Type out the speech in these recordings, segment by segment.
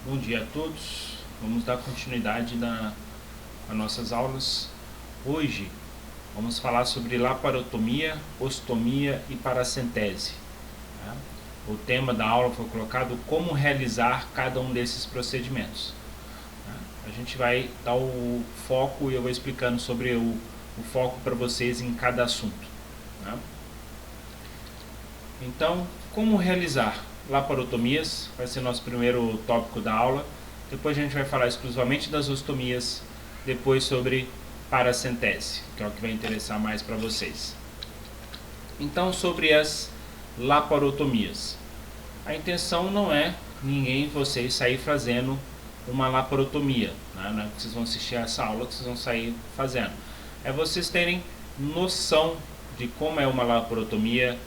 Bom dia a todos. Vamos dar continuidade às nossas aulas. Hoje vamos falar sobre laparotomia, ostomia e paracentese. Tá? O tema da aula foi colocado como realizar cada um desses procedimentos. Tá? A gente vai dar o foco e eu vou explicando sobre o foco para vocês em cada assunto. Tá? Então, como realizar laparotomias? Vai ser nosso primeiro tópico da aula. Depois a gente vai falar exclusivamente das ostomias. Depois sobre paracentese, que é o que vai interessar mais para vocês. Então, sobre as laparotomias. A intenção não é vocês sair fazendo uma laparotomia, né? Não é que vocês vão assistir essa aula que vocês vão sair fazendo. É vocês terem noção de como é uma laparotomia,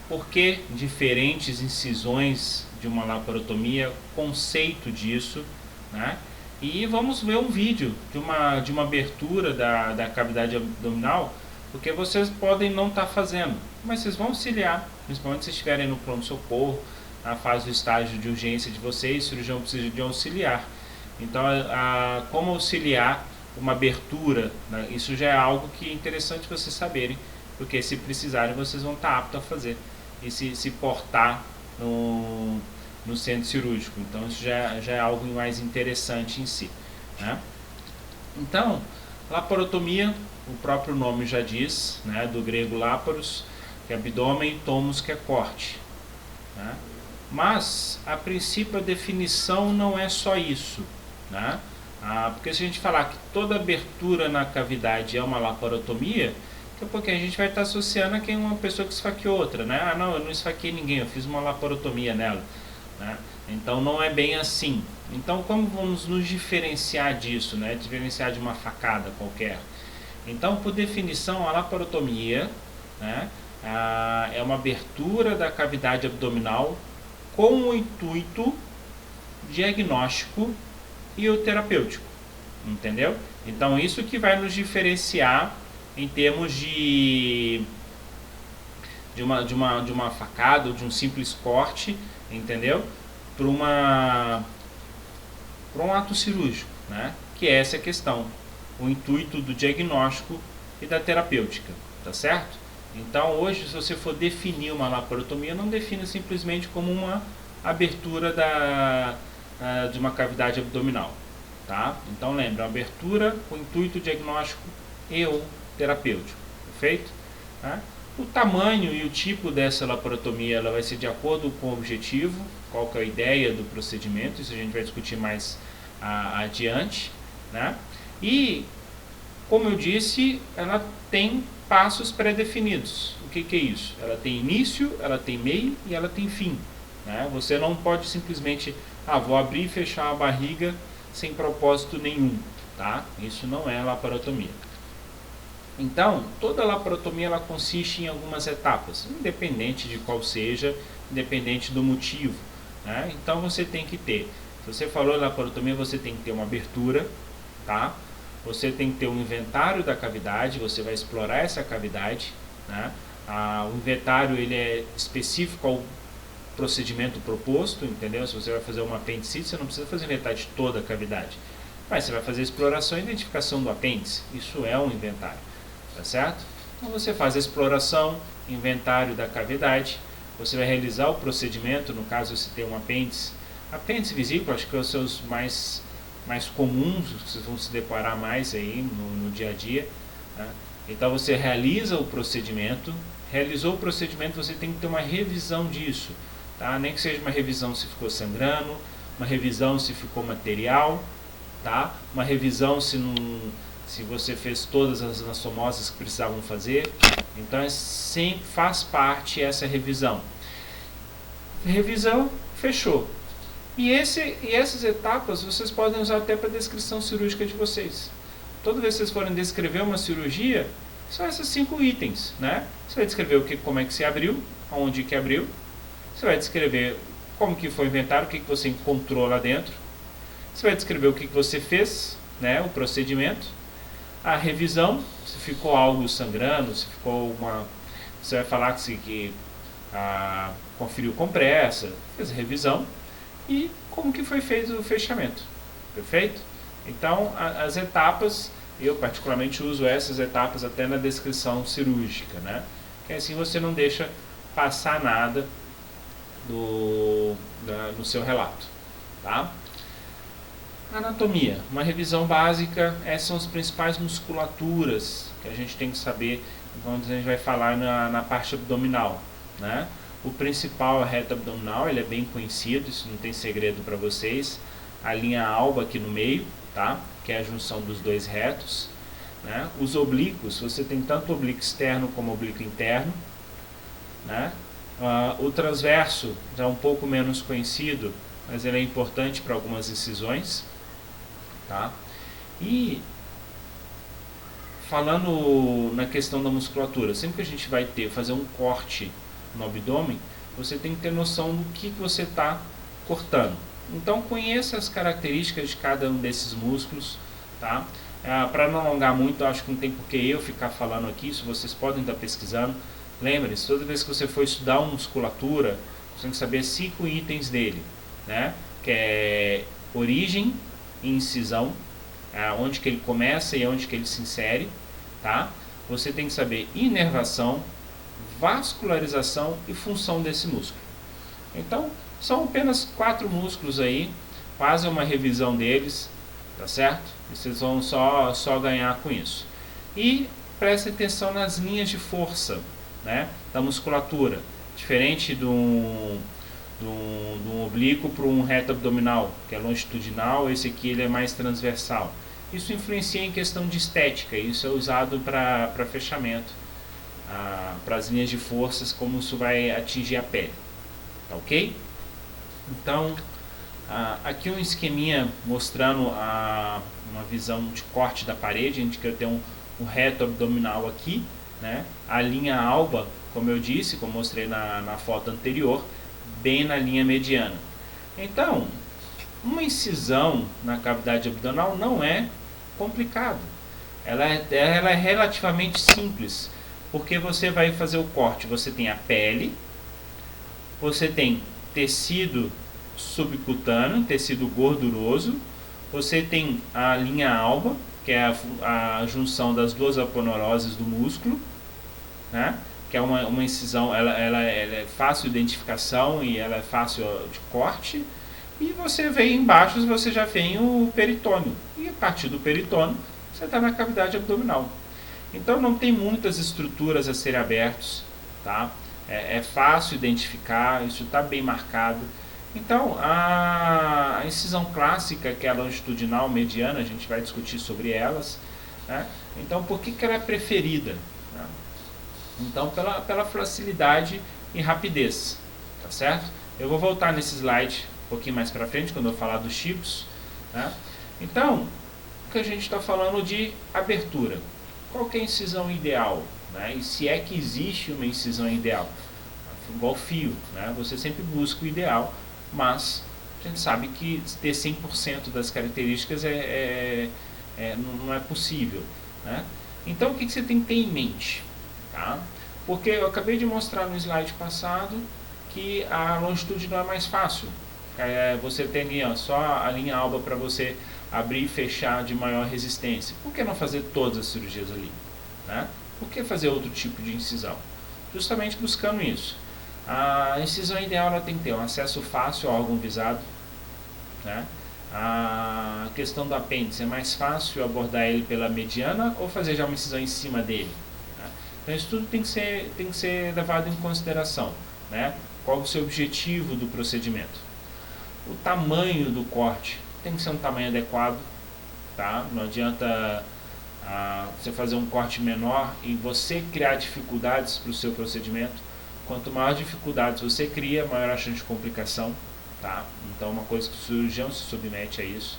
por que diferentes incisões de uma laparotomia, conceito disso, né? E vamos ver um vídeo de uma abertura da cavidade abdominal, porque vocês podem não estar fazendo, mas vocês vão auxiliar, principalmente se estiverem no pronto-socorro, na fase do estágio de urgência de vocês, o cirurgião precisa de um auxiliar. Então, como auxiliar uma abertura, né? Isso já é algo que é interessante vocês saberem, porque se precisarem vocês vão estar aptos a fazer e se portar no centro cirúrgico. Então isso já é algo mais interessante em si, né? Então, laparotomia, o próprio nome já diz, né, do grego laparos, que é abdômen, e tomos, que é corte, né? Mas, a princípio, a definição não é só isso, né? Porque se a gente falar que toda abertura na cavidade é uma laparotomia, daqui a pouquinho a gente vai estar associando a quem uma pessoa que esfaqueou outra, né? Não, eu não esfaqueei ninguém, eu fiz uma laparotomia nela, né? Então não é bem assim. Então como vamos nos diferenciar disso, né? Diferenciar de uma facada qualquer? Então, por definição, a laparotomia, né, é uma abertura da cavidade abdominal com o intuito diagnóstico e o terapêutico, entendeu? Então isso que vai nos diferenciar em termos de uma facada ou de um simples corte, entendeu? Para um ato cirúrgico, né? Que é essa a questão, o intuito do diagnóstico e da terapêutica, tá certo? Então hoje, se você for definir uma laparotomia, não defina simplesmente como uma abertura de uma cavidade abdominal, tá? Então lembra, abertura com intuito diagnóstico e ou terapêutico, perfeito? Tá? O tamanho e o tipo dessa laparotomia ela vai ser de acordo com o objetivo, qual que é a ideia do procedimento, isso a gente vai discutir mais adiante, né? E, como eu disse, ela tem passos pré-definidos. O que é isso? Ela tem início, ela tem meio e ela tem fim, né? Você não pode simplesmente, vou abrir e fechar a barriga sem propósito nenhum, tá? Isso não é laparotomia. Então, toda laparotomia ela consiste em algumas etapas, independente de qual seja, independente do motivo, né? Então você tem que ter, se você falou laparotomia, você tem que ter uma abertura, tá? Você tem que ter um inventário da cavidade, você vai explorar essa cavidade, né? O inventário ele é específico ao procedimento proposto, entendeu? Se você vai fazer uma apendicite, você não precisa fazer inventário de toda a cavidade, mas você vai fazer exploração e identificação do apêndice, isso é um inventário. Tá certo? Então você faz a exploração, inventário da cavidade, você vai realizar o procedimento, no caso você tem um apêndice vesículo, acho que é os seus mais comuns, vocês vão se deparar mais aí no dia a dia, né? Então você realiza o procedimento, realizou o procedimento, você tem que ter uma revisão disso, tá? Nem que seja uma revisão se ficou sangrando, uma revisão se ficou material, tá? Uma revisão se você fez todas as anastomoses que precisavam fazer. Então sempre faz parte essa revisão. Revisão, fechou. E essas etapas vocês podem usar até para a descrição cirúrgica de vocês. Toda vez que vocês forem descrever uma cirurgia, são esses 5 itens, né? Você vai descrever como é que se abriu, aonde que abriu. Você vai descrever como que foi o inventário, o que você encontrou lá dentro. Você vai descrever o que você fez, né? O procedimento. A revisão, se ficou algo sangrando, se ficou você vai falar que conferiu compressa, fez a revisão. e como que foi feito o fechamento. Perfeito? Então, as etapas, eu particularmente uso essas etapas até na descrição cirúrgica, né? Que assim você não deixa passar nada no seu relato, tá? Anatomia, uma revisão básica, essas são as principais musculaturas que a gente tem que saber quando a gente vai falar na parte abdominal, né? O principal é o reto abdominal, ele é bem conhecido, isso não tem segredo para vocês. A linha alba aqui no meio, tá? Que é a junção dos dois retos, né? Os oblíquos, você tem tanto oblíquo externo como oblíquo interno, né? O transverso já é um pouco menos conhecido, mas ele é importante para algumas incisões, tá? E falando na questão da musculatura, sempre que a gente vai fazer um corte no abdômen, você tem que ter noção do que você está cortando. Então conheça as características de cada um desses músculos, tá? Para não alongar muito, acho que não tem por que eu ficar falando aqui, isso vocês podem estar pesquisando. Lembre-se, toda vez que você for estudar uma musculatura, você tem que saber 5 itens dele, né? Que é origem e incisão, onde que ele começa e onde que ele se insere, tá? Você tem que saber inervação, vascularização e função desse músculo. Então, são apenas 4 músculos aí, fazem uma revisão deles, tá certo? E vocês vão só ganhar com isso. E preste atenção nas linhas de força, né, da musculatura, diferente de um oblíquo para um reto abdominal, que é longitudinal, esse aqui ele é mais transversal. Isso influencia em questão de estética, isso é usado para fechamento, para as linhas de forças, como isso vai atingir a pele, tá ok? Então, aqui um esqueminha mostrando uma visão de corte da parede. A gente quer ter um reto abdominal aqui, né? A linha alba, como eu disse, como mostrei na foto anterior, bem na linha mediana. Então, uma incisão na cavidade abdominal não é complicado. Ela é relativamente simples, porque você vai fazer o corte, você tem a pele, você tem tecido subcutâneo, tecido gorduroso, você tem a linha alba, que é a junção das duas aponeuroses do músculo, né? Que é uma incisão, ela é fácil de identificação e ela é fácil de corte. E você vem embaixo, você já vem o peritônio, e a partir do peritônio você está na cavidade abdominal. Então não tem muitas estruturas a serem abertas, tá? É fácil identificar, isso está bem marcado. Então, a incisão clássica, que é a longitudinal, mediana, a gente vai discutir sobre elas, né? Então, por que ela é preferida? Né? Então, pela facilidade e rapidez, tá certo? Eu vou voltar nesse slide um pouquinho mais para frente, quando eu falar dos tipos, né? Então, o que a gente está falando de abertura. Qual que é a incisão ideal? Né? E se é que existe uma incisão ideal? Igual fio, né? Você sempre busca o ideal, mas a gente sabe que ter 100% das características não é possível, né? Então o que você tem que ter em mente? Tá? Porque eu acabei de mostrar no slide passado que a longitude não é mais fácil. Você tem ali, só a linha alba para você abrir e fechar de maior resistência. Por que não fazer todas as cirurgias ali? Né? Por que fazer outro tipo de incisão? Justamente buscando isso. A incisão ideal ela tem que ter um acesso fácil ao órgão visado, né? A questão do apêndice, é mais fácil abordar ele pela mediana ou fazer já uma incisão em cima dele? Né? Então isso tudo tem que ser levado em consideração, né? Qual o seu objetivo do procedimento? O tamanho do corte tem que ser um tamanho adequado, tá? Não adianta você fazer um corte menor e você criar dificuldades para o seu procedimento. Quanto maior dificuldades você cria, maior a chance de complicação, tá? Então, uma coisa que o cirurgião se submete a isso.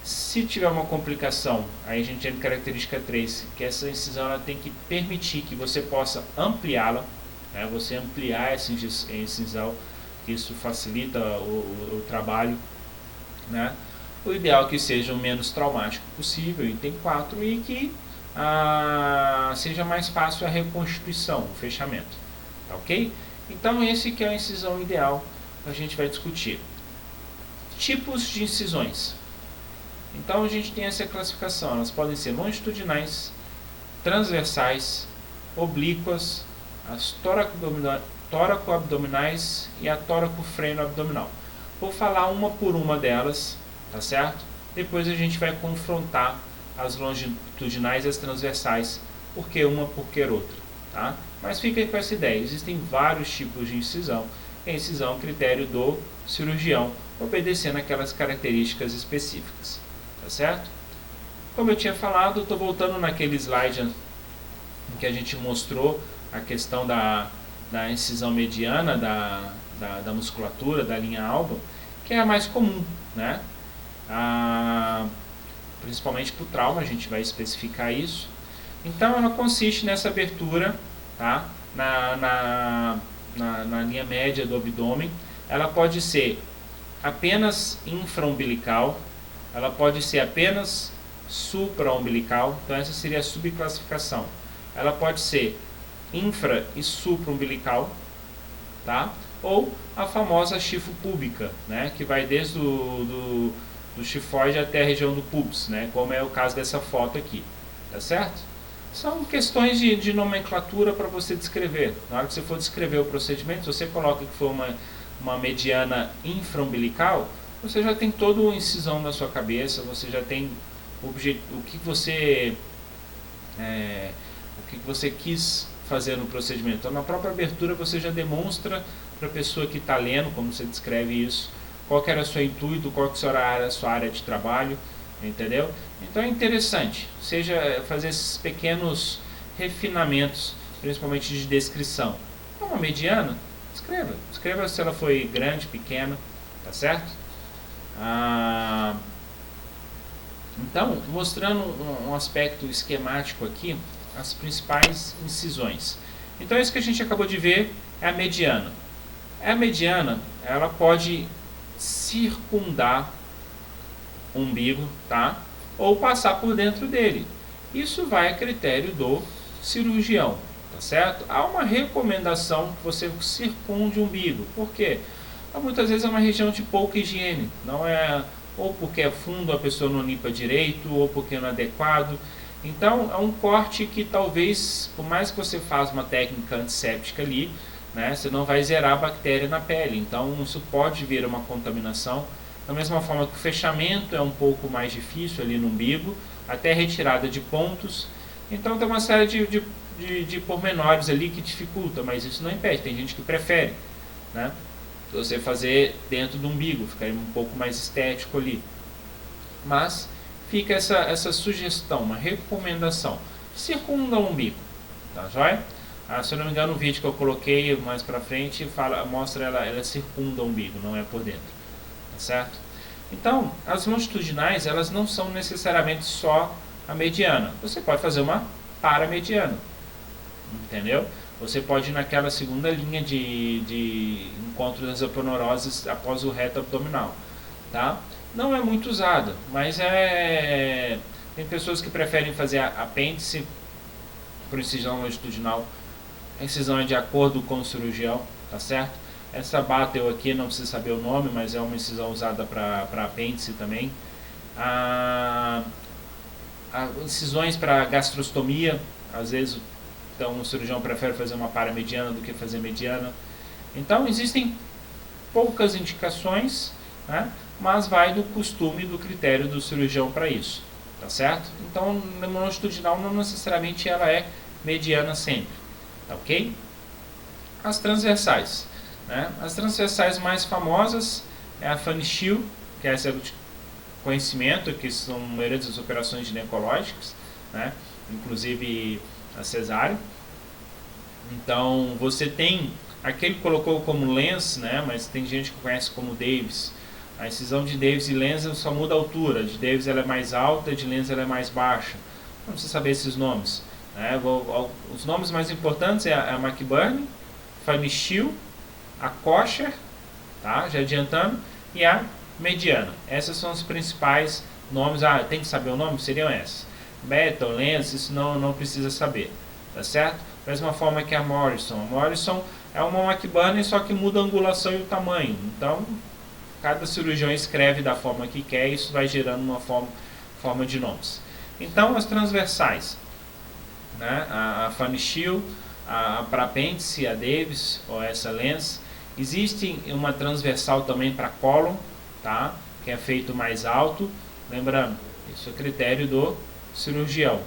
Se tiver uma complicação, aí a gente entra em característica 3, que essa incisão ela tem que permitir que você possa ampliá-la, né? Você ampliar essa incisão, que isso facilita o trabalho, né? O ideal é que seja o menos traumático possível, item 4, e que seja mais fácil a reconstituição, o fechamento. Ok? Então esse que é a incisão ideal que a gente vai discutir. Tipos de incisões. Então a gente tem essa classificação, elas podem ser longitudinais, transversais, oblíquas, as tóraco-abdominais e a tóraco-freno-abdominal. Vou falar uma por uma delas, tá certo? Depois a gente vai confrontar as longitudinais e as transversais, porque uma, porque outra, tá? Mas fica com essa ideia, existem vários tipos de incisão, e a incisão é um critério do cirurgião, obedecendo aquelas características específicas, tá certo? Como eu tinha falado, estou voltando naquele slide em que a gente mostrou a questão da incisão mediana da musculatura, da linha alba, que é a mais comum, né? Principalmente para o trauma, a gente vai especificar isso. Então ela consiste nessa abertura, tá? na linha média do abdômen. Ela pode ser apenas infraumbilical, ela pode ser apenas supraumbilical, então essa seria a subclassificação. Ela pode ser infra e supraumbilical, tá? Ou a famosa chifopúbica, né? Que vai desde do chifoide até a região do pubis, né? Como é o caso dessa foto aqui, tá certo? São questões de nomenclatura para você descrever. Na hora que você for descrever o procedimento, se você coloca que foi uma mediana infraumbilical, você já tem toda a incisão na sua cabeça, você já tem o que você quis fazer no procedimento. Então, na própria abertura, você já demonstra para a pessoa que está lendo, como você descreve isso, qual que era o seu intuito, qual que era a sua área de trabalho, entendeu? Então é interessante, seja fazer esses pequenos refinamentos, principalmente de descrição. Uma mediana, escreva se ela foi grande, pequena, tá certo? Então, mostrando um aspecto esquemático aqui, as principais incisões. Então isso que a gente acabou de ver é a mediana. A mediana, ela pode circundar o umbigo, tá? Ou passar por dentro dele. Isso vai a critério do cirurgião, tá certo? Há uma recomendação que você circunde o umbigo. Por quê? Muitas vezes é uma região de pouca higiene, não é, ou porque é fundo, a pessoa não limpa direito, ou porque não é adequado. Então é um corte que talvez, por mais que você faça uma técnica antisséptica ali, né, você não vai zerar a bactéria na pele, então isso pode vir uma contaminação. Da mesma forma que o fechamento é um pouco mais difícil ali no umbigo, até retirada de pontos. Então tem uma série de pormenores ali que dificulta, mas isso não impede, tem gente que prefere, né, você fazer dentro do umbigo, ficar um pouco mais estético ali. Mas fica essa sugestão, uma recomendação, circunda o umbigo, tá joia? Se eu não me engano, o vídeo que eu coloquei mais pra frente mostra ela circunda o umbigo, não é por dentro, tá certo? Então, as longitudinais, elas não são necessariamente só a mediana, você pode fazer uma paramediana, entendeu? Você pode ir naquela segunda linha de encontro das aponeuroses após o reto abdominal, tá? Não é muito usada, mas tem pessoas que preferem fazer apêndice por incisão longitudinal. A incisão é de acordo com o cirurgião, tá certo? Essa Battle aqui, não precisa saber o nome, mas é uma incisão usada para apêndice também. Incisões para gastrostomia, às vezes então, o cirurgião prefere fazer uma paramediana do que fazer mediana. Então existem poucas indicações, né? Mas vai do costume, do critério do cirurgião para isso, tá certo? Então, na longitudinal não necessariamente ela é mediana sempre, tá ok? As transversais, né? As transversais mais famosas é a Fanny Shield, que é essa de conhecimento, que são a maioria das operações ginecológicas, né? Inclusive a cesárea. Então você tem aquele que colocou como Lenz, né? Mas tem gente que conhece como Davis. A incisão de Davis e Lenz só muda a altura. De Davis ela é mais alta, de Lenz ela é mais baixa. Não precisa saber esses nomes, né? Os nomes mais importantes é a McBurney, Fanny Shield, a Kosher, tá? Já adiantando, e a mediana. Essas são os principais nomes. Tem que saber o nome? Seriam essas. Battle, Lenz, isso não precisa saber, tá certo? Da mesma forma que a Morrison. A Morrison é uma McBurney, só que muda a angulação e o tamanho. Então, cada cirurgião escreve da forma que quer e isso vai gerando uma forma de nomes. Então, as transversais, né? A Fanny Shield, para apêndice, a Davis ou essa Lens. Existe uma transversal também para cólon, tá? Que é feito mais alto. Lembrando, isso é critério do cirurgião.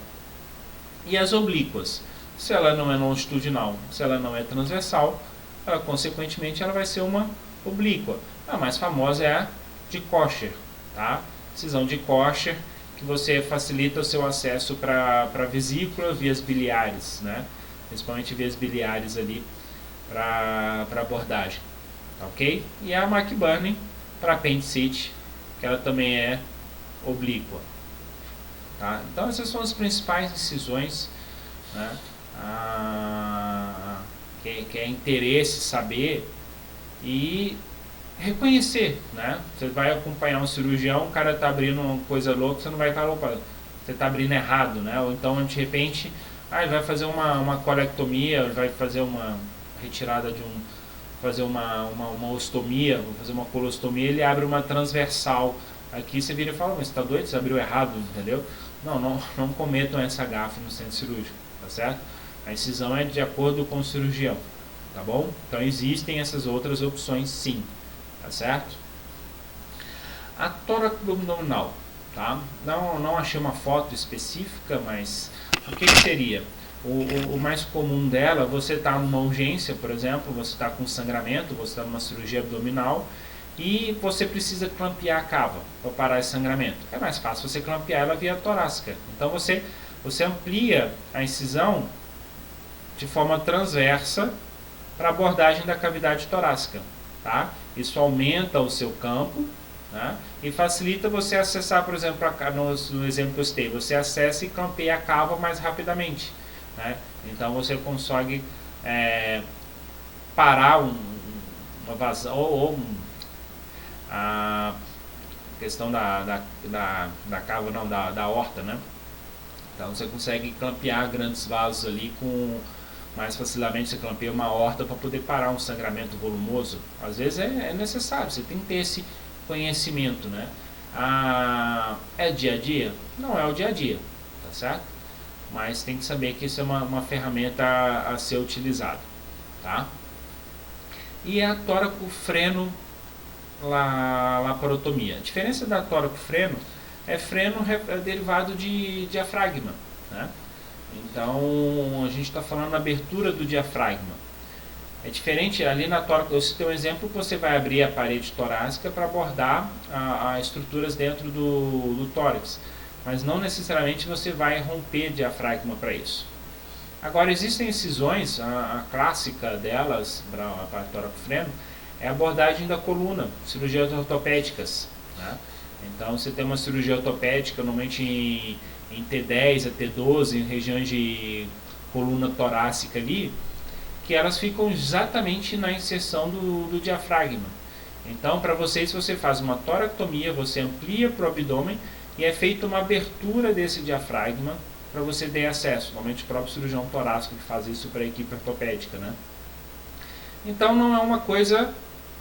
E as oblíquas, se ela não é longitudinal, se ela não é transversal, ela, consequentemente ela vai ser uma oblíqua. A mais famosa é a de Kocher, tá? Incisão de Kocher, que você facilita o seu acesso para a vesícula, vias biliares, né? Principalmente vias biliares ali para abordagem, tá, ok? E a McBurney para apendicite, que ela também é oblíqua, tá? Então essas são as principais incisões, né? Que é interesse saber e reconhecer, né? Você vai acompanhar um cirurgião, o cara está abrindo uma coisa louca, você não vai falar, opa, você está abrindo errado, né? Ou então de repente, ele vai fazer uma colectomia, ele vai fazer uma retirada de fazer uma ostomia, vai fazer uma colostomia, ele abre uma transversal. Aqui você vira e fala, mas você está doido? Você abriu errado, entendeu? Não cometam essa gafe no centro cirúrgico, tá certo? A incisão é de acordo com o cirurgião, tá bom? Então existem essas outras opções sim, tá certo? A tórax abdominal, tá? Não achei uma foto específica, mas o que seria? O mais comum dela, você está numa urgência, por exemplo, você está com sangramento, você está numa cirurgia abdominal e você precisa clampear a cava para parar esse sangramento. É mais fácil você clampear ela via torácica. Então você amplia a incisão de forma transversa para abordagem da cavidade torácica, tá? Isso aumenta o seu campo, né? E facilita você acessar, por exemplo, no exemplo que eu citei, você acessa e clampeia a cava mais rapidamente, né? Então você consegue parar uma vazão ou a questão da cava, não, da aorta, né? Então você consegue clampear grandes vasos ali com mais facilmente. Você clampeia uma aorta para poder parar um sangramento volumoso. Às vezes é necessário, você tem que ter esse conhecimento, né? É dia a dia? Não é o dia a dia, tá certo? Mas tem que saber que isso é uma ferramenta a ser utilizada, tá? E a tóraco-freno laparotomia. A diferença da tóraco-freno é freno derivado de diafragma, né? Então a gente está falando da abertura do diafragma. É diferente ali na tórax. Eu citei um exemplo que você vai abrir a parede torácica para abordar as estruturas dentro do tórax, mas não necessariamente você vai romper diafragma para isso. Agora existem incisões, a clássica delas para tóraco-freno é a abordagem da coluna, cirurgias ortopédicas, né? Então você tem uma cirurgia ortopédica normalmente em T10 a T12, em regiões de coluna torácica ali, que elas ficam exatamente na inserção do diafragma. Então, para você faz uma toractomia, você amplia para o abdômen e é feita uma abertura desse diafragma para você ter acesso. Normalmente o próprio cirurgião torácico que faz isso para a equipe ortopédica, né? Então não é uma coisa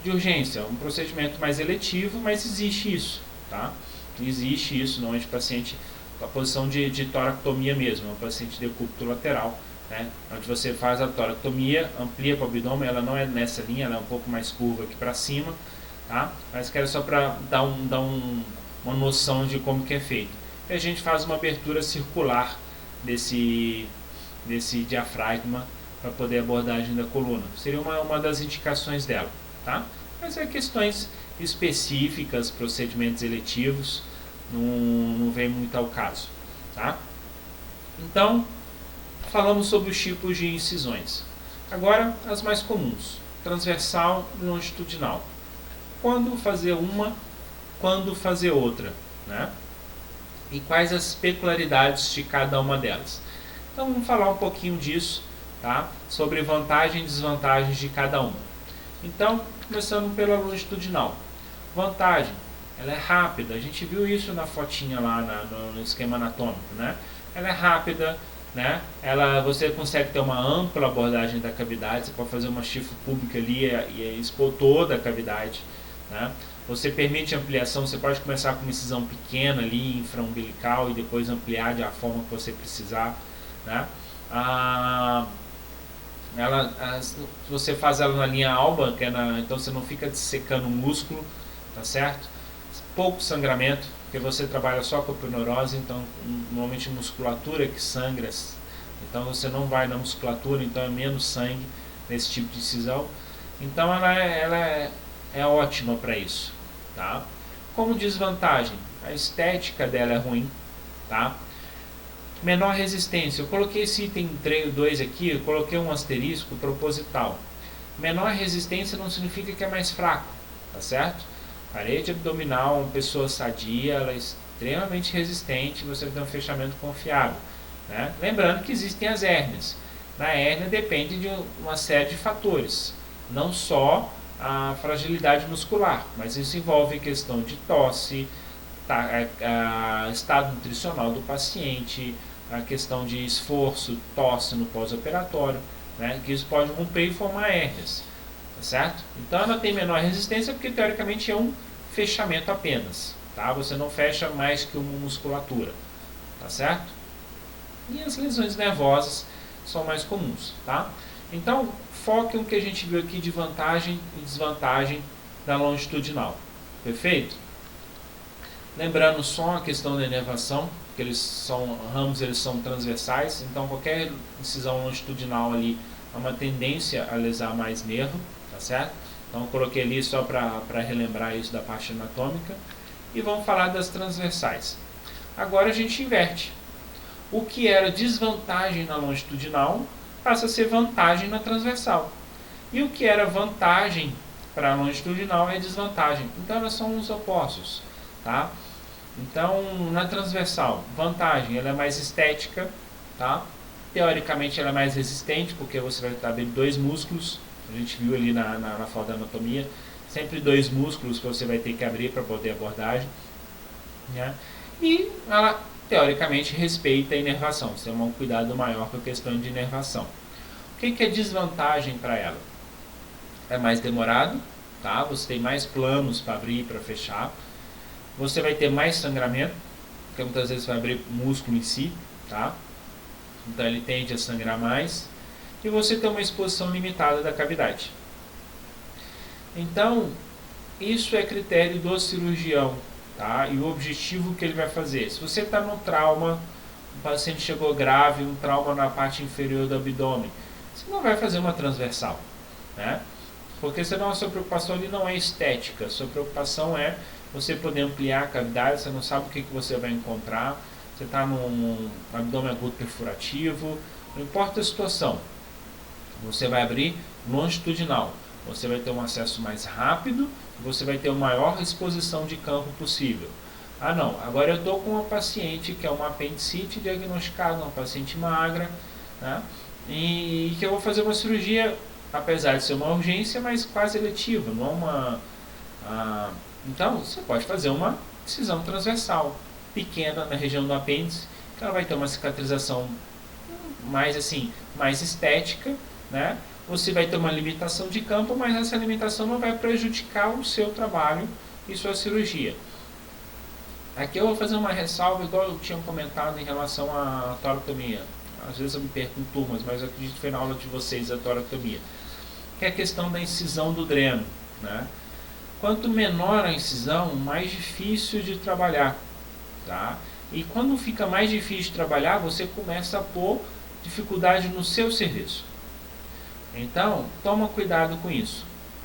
de urgência, é um procedimento mais eletivo, mas existe isso, tá? Existe isso, normalmente paciente com a posição de toractomia mesmo, é um paciente de decúbito lateral, né? Onde você faz a toractomia, amplia para o abdômen, ela não é nessa linha, ela é um pouco mais curva aqui para cima, tá? Mas quero só para dar uma noção de como que é feito. E a gente faz uma abertura circular desse diafragma para poder abordagem da coluna. Seria uma das indicações dela, tá? Mas é questões específicas, procedimentos eletivos, não vem muito ao caso, tá? Então, falamos sobre os tipos de incisões. Agora, as mais comuns: transversal e longitudinal. Quando fazer uma, quando fazer outra, né? E quais as peculiaridades de cada uma delas. Então vamos falar um pouquinho disso, tá? Sobre vantagens e desvantagens de cada uma. Então, começando pela longitudinal. Vantagem, ela é rápida. A gente viu isso na fotinha lá no esquema anatômico, né? Ela é rápida, né? Você consegue ter uma ampla abordagem da cavidade. Você pode fazer uma chifre pública ali e expor toda a cavidade, né? Você permite ampliação, você pode começar com uma incisão pequena ali, infraumbilical, e depois ampliar da forma que você precisar, né? Você faz ela na linha alba, então você não fica dissecando o músculo, tá certo? Pouco sangramento, porque você trabalha só com a epineurose, então normalmente musculatura que sangra, então você não vai na musculatura, então é menos sangue nesse tipo de incisão. Então ela é ótima para isso, tá? Como desvantagem, a estética dela é ruim, tá? Menor resistência, eu coloquei esse item 2 aqui, eu coloquei um asterisco proposital. Menor resistência não significa que é mais fraco, tá certo? Parede abdominal, uma pessoa sadia, ela é extremamente resistente, você tem um fechamento confiável, né? Lembrando que existem as hérnias. Na hérnia depende de uma série de fatores, não só a fragilidade muscular, mas isso envolve questão de tosse, estado nutricional do paciente, a questão de esforço, tosse no pós-operatório, né, que isso pode romper e formar hérnias, tá certo? Então ela tem menor resistência porque teoricamente é um fechamento apenas, tá? Você não fecha mais que uma musculatura, tá certo? E as lesões nervosas são mais comuns, tá? Então foque no que a gente viu aqui de vantagem e desvantagem da longitudinal, perfeito? Lembrando só a questão da inervação, que ramos eles são transversais, então qualquer incisão longitudinal ali há uma tendência a lesar mais nervo, tá certo? Então eu coloquei ali só para relembrar isso da parte anatômica. E vamos falar das transversais. Agora a gente inverte. O que era desvantagem na longitudinal passa a ser vantagem na transversal. E o que era vantagem para a longitudinal é desvantagem. Então elas são os opostos, tá? Então, na transversal, vantagem, ela é mais estética, tá? Teoricamente ela é mais resistente, porque você vai estar abrindo dois músculos, a gente viu ali na foto da anatomia, sempre dois músculos que você vai ter que abrir para poder abordagem, né? E ela, teoricamente, respeita a inervação, você tem um cuidado maior com a questão de inervação. O que é desvantagem para ela? É mais demorado, tá? Você tem mais planos para abrir e para fechar. Você vai ter mais sangramento, porque muitas vezes vai abrir músculo em si, tá? Então ele tende a sangrar mais. E você tem uma exposição limitada da cavidade. Então, isso é critério do cirurgião, tá? E o objetivo que ele vai fazer. Se você está no trauma, o paciente chegou grave, um trauma na parte inferior do abdômen, você não vai fazer uma transversal, né? Porque senão a sua preocupação ali não é estética, a sua preocupação é você poder ampliar a cavidade, você não sabe o que você vai encontrar, você está num abdômen agudo perfurativo, não importa a situação, você vai abrir longitudinal, você vai ter um acesso mais rápido, você vai ter a maior exposição de campo possível. Ah não, agora eu estou com uma paciente que é uma apendicite diagnosticada, uma paciente magra, né, e que eu vou fazer uma cirurgia, apesar de ser uma urgência, mas quase eletiva, não é uma... Então, você pode fazer uma incisão transversal, pequena na região do apêndice, que ela vai ter uma cicatrização mais estética, né? Você vai ter uma limitação de campo, mas essa limitação não vai prejudicar o seu trabalho e sua cirurgia. Aqui eu vou fazer uma ressalva, igual eu tinha comentado em relação à toratomia. Às vezes eu me perco em turmas, mas eu acredito que foi na aula de vocês a toratomia. Que é a questão da incisão do dreno, né? Quanto menor a incisão, mais difícil de trabalhar, tá? E quando fica mais difícil de trabalhar, você começa a pôr dificuldade no seu serviço. Então, toma cuidado com isso.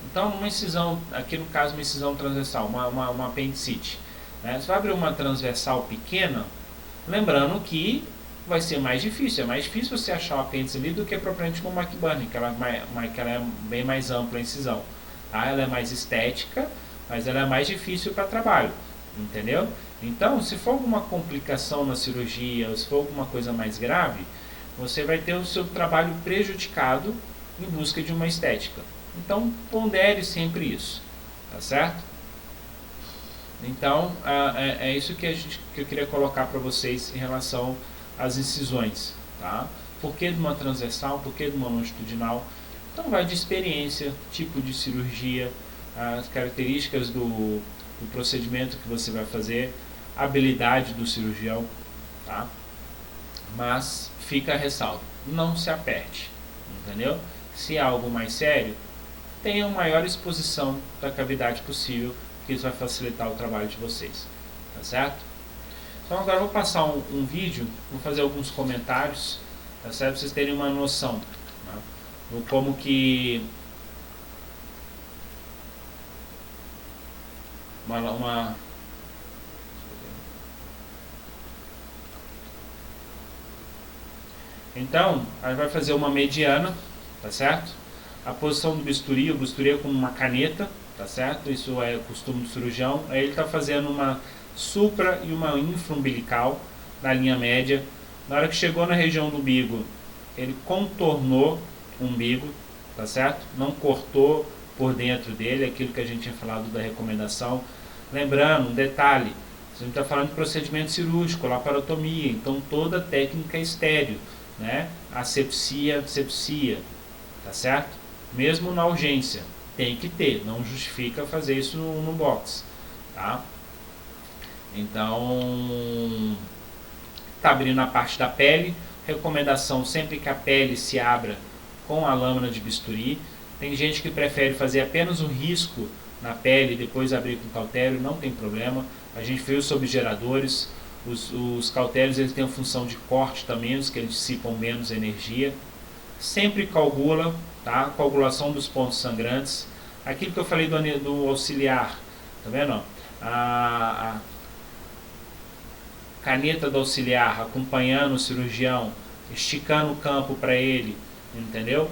Então, uma incisão, aqui no caso uma incisão transversal, uma apendicite, né? Você vai abrir uma transversal pequena, lembrando que vai ser mais difícil. É mais difícil você achar o apêndice ali do que propriamente com uma McBurney, que ela é bem mais ampla a incisão. Tá? Ela é mais estética, mas ela é mais difícil para trabalho, entendeu? Então, se for alguma complicação na cirurgia, ou se for alguma coisa mais grave, você vai ter o seu trabalho prejudicado em busca de uma estética. Então, pondere sempre isso, tá certo? Então, é isso que eu queria colocar para vocês em relação às incisões, tá? Por que de uma transversal, por que de uma longitudinal? Então vai de experiência, tipo de cirurgia, as características do procedimento que você vai fazer, a habilidade do cirurgião, tá? Mas fica a ressalva, não se aperte, entendeu? Se é algo mais sério, tenha a maior exposição da cavidade possível, que isso vai facilitar o trabalho de vocês, tá certo? Então agora eu vou passar um vídeo, vou fazer alguns comentários, tá certo? Pra vocês terem uma noção, tá? Do como que Então, a gente vai fazer uma mediana, tá certo? A posição do bisturi, o bisturi é com uma caneta, tá certo? Isso é costume do cirurgião. Aí ele está fazendo uma supra e uma infraumbilical na linha média. Na hora que chegou na região do umbigo, ele contornou o umbigo, tá certo? Não cortou por dentro dele, aquilo que a gente tinha falado da recomendação. Lembrando, um detalhe, a gente está falando de procedimento cirúrgico, laparotomia, então toda técnica é estéreo, né? Asepsia, tá certo? Mesmo na urgência, tem que ter, não justifica fazer isso no box, tá? Então, tá abrindo a parte da pele, recomendação sempre que a pele se abra com a lâmina de bisturi. Tem gente que prefere fazer apenas um risco na pele e depois abrir com cautério, não tem problema. A gente fez sobre geradores, os cautérios eles têm a função de corte também, os que eles dissipam menos energia. Sempre coagula, tá? Coagulação dos pontos sangrantes. Aquilo que eu falei do auxiliar, tá vendo? A caneta do auxiliar acompanhando o cirurgião, esticando o campo para ele, entendeu?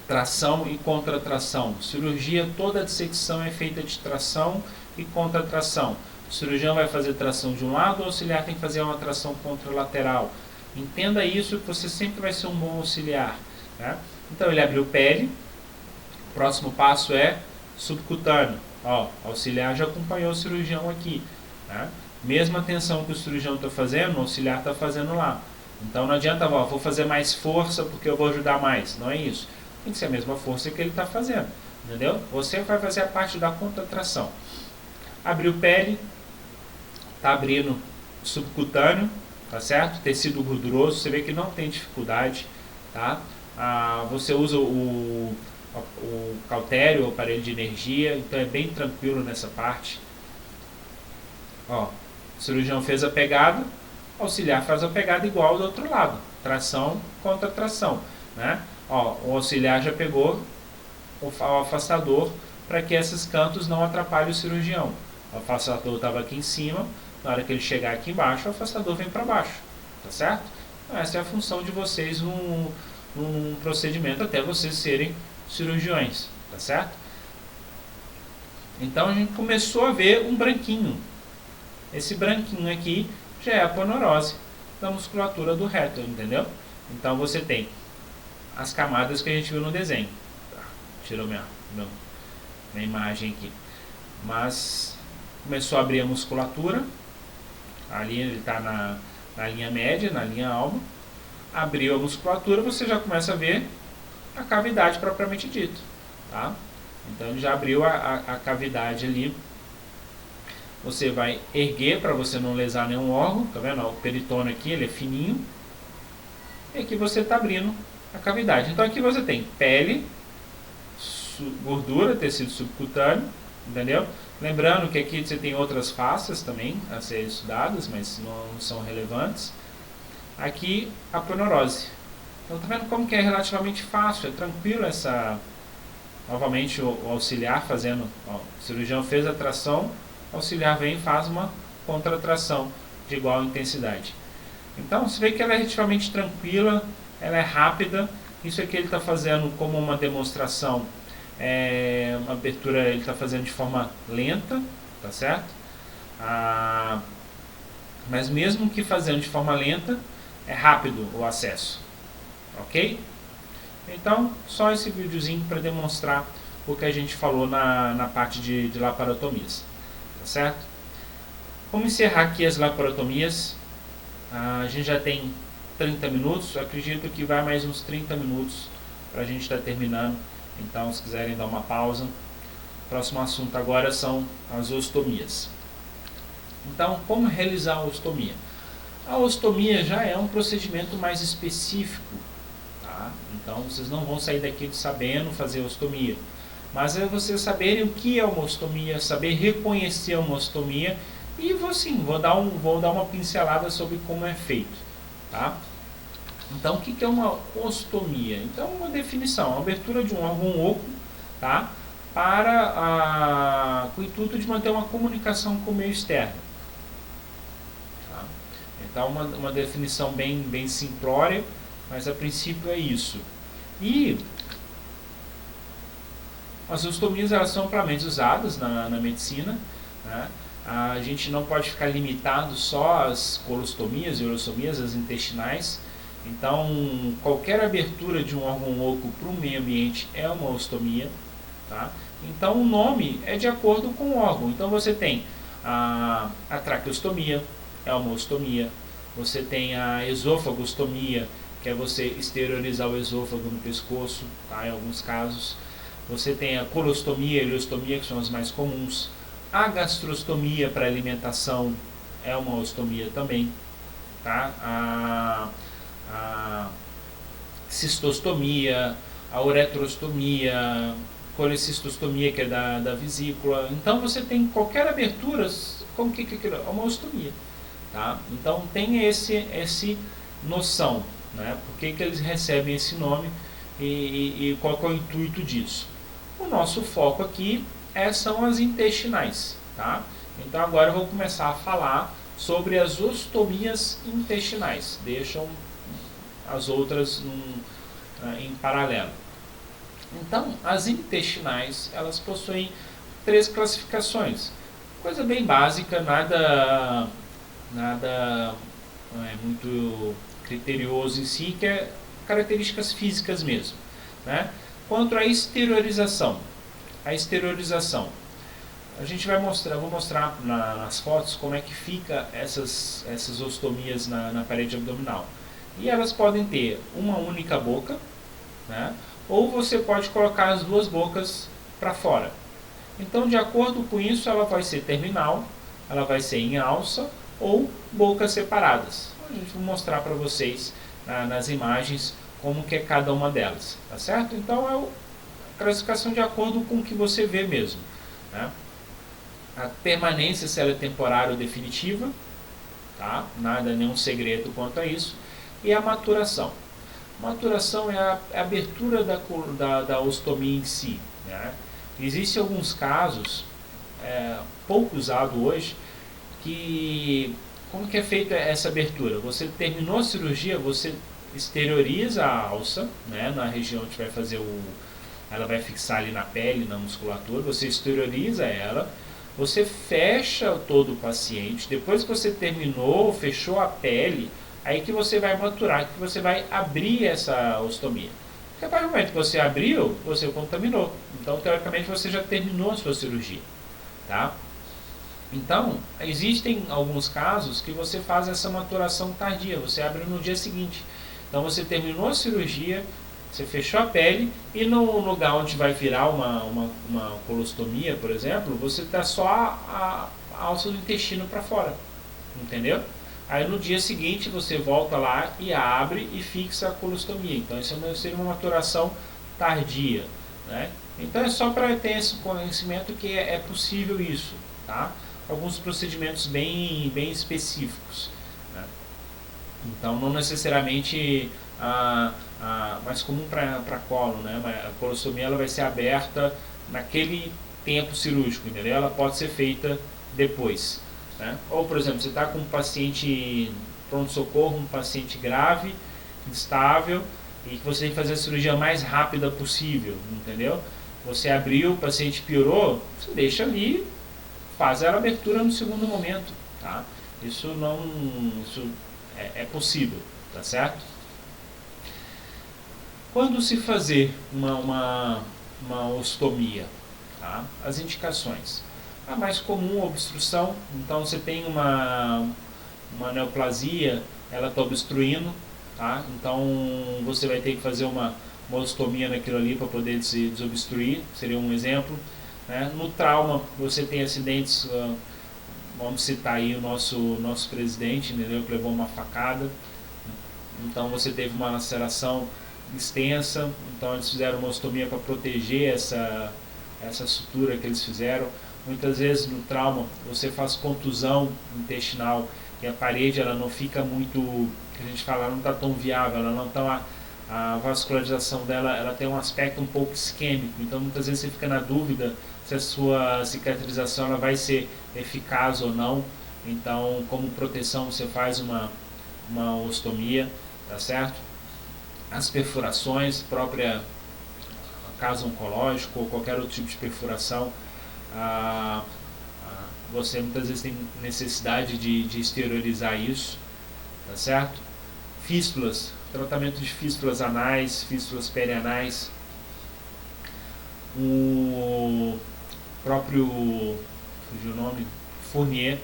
Tração e contratração. Cirurgia, toda a dissecção é feita de tração e contratração. O cirurgião vai fazer tração de um lado, o auxiliar tem que fazer uma tração contralateral. Entenda isso, que você sempre vai ser um bom auxiliar, né? Então ele abriu pele, o próximo passo é subcutâneo. Ó, o auxiliar já acompanhou o cirurgião aqui, né? Mesma atenção que o cirurgião está fazendo, o auxiliar está fazendo lá. Então não adianta, ó, vou fazer mais força porque eu vou ajudar mais. Não é isso. Tem que ser a mesma força que ele está fazendo, entendeu? Você vai fazer a parte da contratração. Abriu pele, está abrindo subcutâneo, tá certo? Tecido gorduroso, você vê que não tem dificuldade, tá? Você usa o cautério, o aparelho de energia, então é bem tranquilo nessa parte. Ó, o cirurgião fez a pegada, o auxiliar faz a pegada igual do outro lado, tração contra tração, né? Ó, o auxiliar já pegou o afastador para que esses cantos não atrapalhem o cirurgião. O afastador estava aqui em cima, na hora que ele chegar aqui embaixo, o afastador vem para baixo, tá certo? Então, essa é a função de vocês num procedimento até vocês serem cirurgiões, tá certo? Então a gente começou a ver um branquinho. Esse branquinho aqui já é a aponeurose da musculatura do reto, entendeu? Então você tem as camadas que a gente viu no desenho. Tá, tirou minha imagem aqui. Mas começou a abrir a musculatura. Ali ele está na linha média, na linha alba. Abriu a musculatura, você já começa a ver a cavidade propriamente dito. Tá? Então ele já abriu a cavidade ali. Você vai erguer para você não lesar nenhum órgão. Tá vendo? O peritônio aqui ele é fininho. E aqui você está abrindo a cavidade. Então aqui você tem pele, gordura, tecido subcutâneo, entendeu? Lembrando que aqui você tem outras faces também a serem estudadas, mas não são relevantes. Aqui a aponeurose. Então tá vendo como que é relativamente fácil, é tranquilo essa... Novamente o auxiliar fazendo, ó, o cirurgião fez a tração, o auxiliar vem e faz uma contratração de igual intensidade. Então você vê que ela é relativamente tranquila, ela é rápida. Isso aqui ele está fazendo como uma demonstração, uma abertura ele está fazendo de forma lenta, tá certo? Mas mesmo que fazendo de forma lenta, é rápido o acesso, ok? Então, só esse videozinho para demonstrar o que a gente falou na parte de laparotomias, tá certo? Vamos encerrar aqui as laparotomias. A gente já tem 30 minutos, acredito que vai mais uns 30 minutos para a gente estar terminando. Então, se quiserem dar uma pausa, próximo assunto agora são as ostomias. Então, como realizar a ostomia? A ostomia já é um procedimento mais específico, tá? Então, vocês não vão sair daqui sabendo fazer ostomia. Mas é vocês saberem o que é uma ostomia, saber reconhecer uma ostomia e vou dar uma pincelada sobre como é feito, tá? Então, o que é uma ostomia? Então, uma definição, a abertura de um órgão oco, tá? Com o intuito de manter uma comunicação com o meio externo. Tá? Então, uma definição bem simplória, mas a princípio é isso. E as ostomias, elas são amplamente usadas na medicina, né? A gente não pode ficar limitado só às colostomias e urostomias, as intestinais. Então, qualquer abertura de um órgão oco para o meio ambiente é uma ostomia, tá? Então, o nome é de acordo com o órgão. Então, você tem a traqueostomia, é uma ostomia. Você tem a esôfagostomia, que é você exteriorizar o esôfago no pescoço, tá? Em alguns casos. Você tem a colostomia e a ileostomia, que são as mais comuns. A gastrostomia para alimentação é uma ostomia também, tá? A cistostomia, a uretrostomia, colecistostomia, que é da vesícula. Então, você tem qualquer abertura, como que é uma ostomia, tá? Então, tem esse noção, né? Por que eles recebem esse nome e qual é o intuito disso. O nosso foco aqui são as intestinais, tá? Então, agora eu vou começar a falar sobre as ostomias intestinais. Deixam as outras em paralelo. Então, as intestinais, elas possuem 3 classificações. Coisa bem básica, nada não é muito criterioso em si, que é características físicas mesmo, né? Quanto à exteriorização. A exteriorização. A gente vou mostrar nas fotos como é que fica essas ostomias na parede abdominal. E elas podem ter uma única boca, né? Ou você pode colocar as 2 bocas para fora. Então, de acordo com isso, ela vai ser terminal, ela vai ser em alça ou bocas separadas. A gente vai mostrar para vocês nas imagens como que é cada uma delas, tá certo? Então, é a classificação de acordo com o que você vê mesmo, né? A permanência, se ela é temporária ou definitiva, tá? Nenhum segredo quanto a isso. E a maturação. Maturação é a abertura da ostomia em si, né? Existem alguns casos, pouco usado hoje, como que é feita essa abertura? Você terminou a cirurgia, você exterioriza a alça, né, na região onde vai fazer ela vai fixar ali na pele, na musculatura, você exterioriza ela, você fecha todo o paciente, depois que você terminou, fechou a pele, aí que você vai maturar, que você vai abrir essa ostomia. Porque a partir do momento que você abriu, você contaminou. Então, teoricamente, você já terminou a sua cirurgia, tá? Então, existem alguns casos que você faz essa maturação tardia, você abre no dia seguinte. Então, você terminou a cirurgia, você fechou a pele e no lugar onde vai virar uma colostomia, por exemplo, você está só a alça do intestino para fora, entendeu? Aí no dia seguinte você volta lá e abre e fixa a colostomia. Então isso seria uma maturação tardia, né? Então é só para ter esse conhecimento que é possível isso, tá? Alguns procedimentos bem específicos, né? Então não necessariamente mais comum para colo, né? A colostomia ela vai ser aberta naquele tempo cirúrgico, entendeu? Ela pode ser feita depois, né? Ou, por exemplo, você está com um paciente pronto-socorro, um paciente grave, instável, e que você tem que fazer a cirurgia mais rápida possível, entendeu? Você abriu, o paciente piorou, você deixa ali, faz a abertura no segundo momento, tá? Isso é possível, tá certo? Quando se fazer uma ostomia, tá? As indicações. A mais comum, obstrução. Então você tem uma neoplasia, ela está obstruindo, tá? Então você vai ter que fazer uma ostomia naquilo ali para poder desobstruir, seria um exemplo. né? No trauma, você tem acidentes, vamos citar aí o nosso presidente, entendeu? Que levou uma facada, então você teve uma laceração extensa, então eles fizeram uma ostomia para proteger essa sutura que eles fizeram. Muitas vezes no trauma você faz contusão intestinal e a parede ela não fica muito, que a gente fala, ela não está tão viável, ela não está, a vascularização dela ela tem um aspecto um pouco isquêmico, então muitas vezes você fica na dúvida se a sua cicatrização ela vai ser eficaz ou não. Então, como proteção, você faz uma ostomia, tá certo? As perfurações, própria caso oncológico ou qualquer outro tipo de perfuração, você muitas vezes tem necessidade de exteriorizar isso, tá certo? Fístulas, tratamento de fístulas anais, fístulas perianais, o próprio, fugiu o nome, Fournier,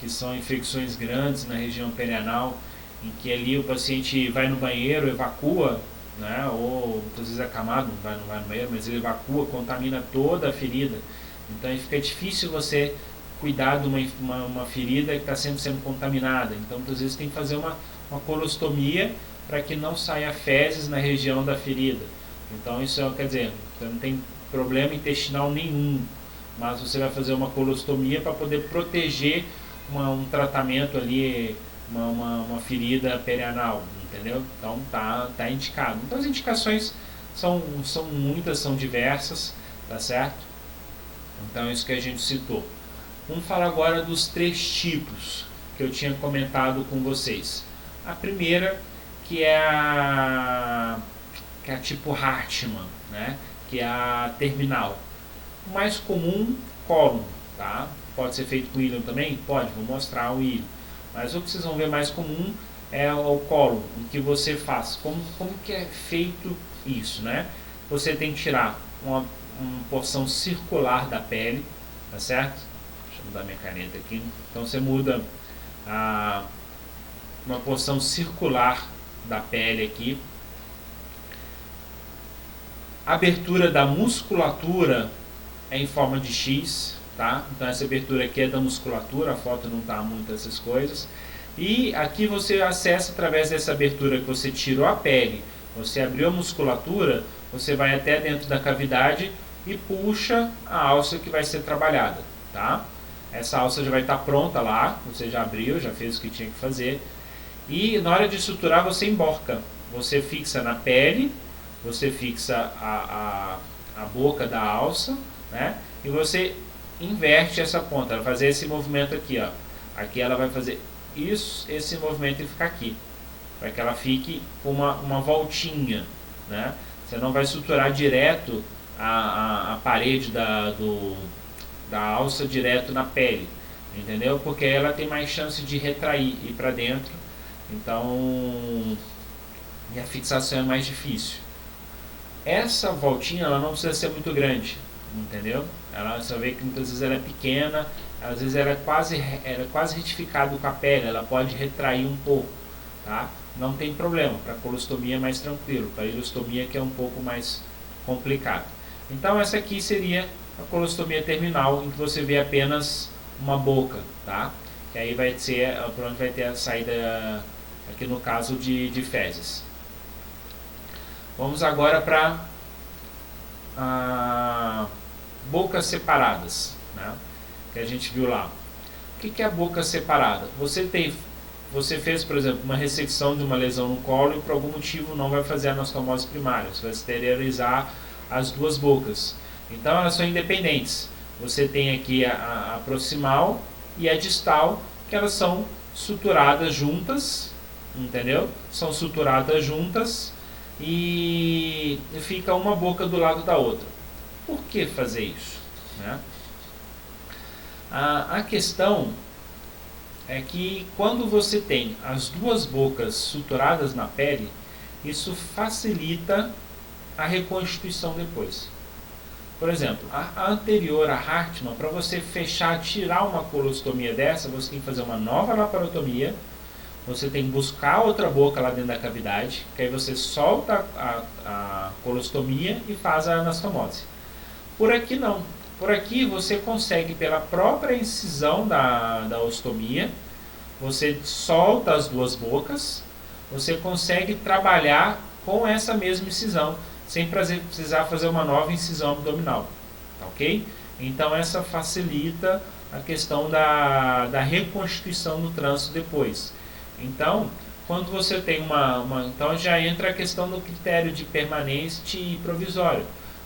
que são infecções grandes na região perianal, em que ali o paciente vai no banheiro, evacua, né, ou muitas vezes acamado, não vai no banheiro, mas ele evacua, contamina toda a ferida. Então aí fica difícil você cuidar de uma ferida que está sempre sendo contaminada. Então muitas vezes tem que fazer uma colostomia para que não saia fezes na região da ferida. Então isso quer dizer, você não tem problema intestinal nenhum, mas você vai fazer uma colostomia para poder proteger um tratamento ali, uma ferida perianal, entendeu? Então tá indicado. Então as indicações são muitas, são diversas, tá certo? Então isso que a gente citou. Vamos falar agora dos 3 tipos que eu tinha comentado com vocês. A primeira, que é a tipo Hartmann, né? Que é a terminal. O mais comum, cólon, tá? Pode ser feito com íleon também? Pode, vou mostrar o íleon. Mas o que vocês vão ver mais comum é o cólon, o que você faz. Como que é feito isso, né? Você tem que tirar uma porção circular da pele, tá certo? Deixa eu mudar minha caneta aqui. Então você muda uma porção circular da pele aqui. A abertura da musculatura é em forma de X, tá? Então essa abertura aqui é da musculatura, a foto não tá muito essas coisas. E aqui você acessa através dessa abertura que você tirou a pele, você abriu a musculatura, você vai até dentro da cavidade e puxa a alça que vai ser trabalhada, tá? Essa alça já vai estar pronta lá, você já abriu, já fez o que tinha que fazer. E na hora de suturar você emborca, você fixa na pele, você fixa a boca da alça, né? E você inverte essa ponta, ela vai fazer esse movimento aqui, ó. Aqui ela vai fazer isso, esse movimento e ficar aqui, para que ela fique com uma voltinha, né? Você não vai suturar direto a parede da alça direto na pele, entendeu? Porque ela tem mais chance de retrair, ir para dentro, então e a fixação é mais difícil. Essa voltinha ela não precisa ser muito grande, entendeu? Você vê que muitas vezes ela é pequena, às vezes ela é quase retificada com a pele, ela pode retrair um pouco, tá? Não tem problema, para colostomia é mais tranquilo, para ilostomia que é um pouco mais complicado. Então essa aqui seria a colostomia terminal, em que você vê apenas uma boca, tá? Que aí vai ser, por onde vai ter a saída, aqui no caso de fezes. Vamos agora para bocas separadas, né? Que a gente viu lá. O que é a boca separada? Você fez, por exemplo, uma ressecção de uma lesão no colo e por algum motivo não vai fazer anastomose primária, você vai esterilizar as duas bocas. Então elas são independentes. Você tem aqui a proximal e a distal, que elas são suturadas juntas, entendeu? São suturadas juntas e fica uma boca do lado da outra. Por que fazer isso, né? A questão é que quando você tem as duas bocas suturadas na pele, isso facilita a reconstituição depois. Por exemplo, a anterior, a Hartmann, para você fechar, tirar uma colostomia dessa, você tem que fazer uma nova laparotomia, você tem que buscar outra boca lá dentro da cavidade, que aí você solta a colostomia e faz a anastomose. Por aqui não. Por aqui você consegue, pela própria incisão da ostomia, você solta as duas bocas, você consegue trabalhar com essa mesma incisão, sem precisar fazer uma nova incisão abdominal, ok? Então essa facilita a questão da reconstituição do trânsito depois. Então, quando você tem então já entra a questão do critério de permanente e provisório.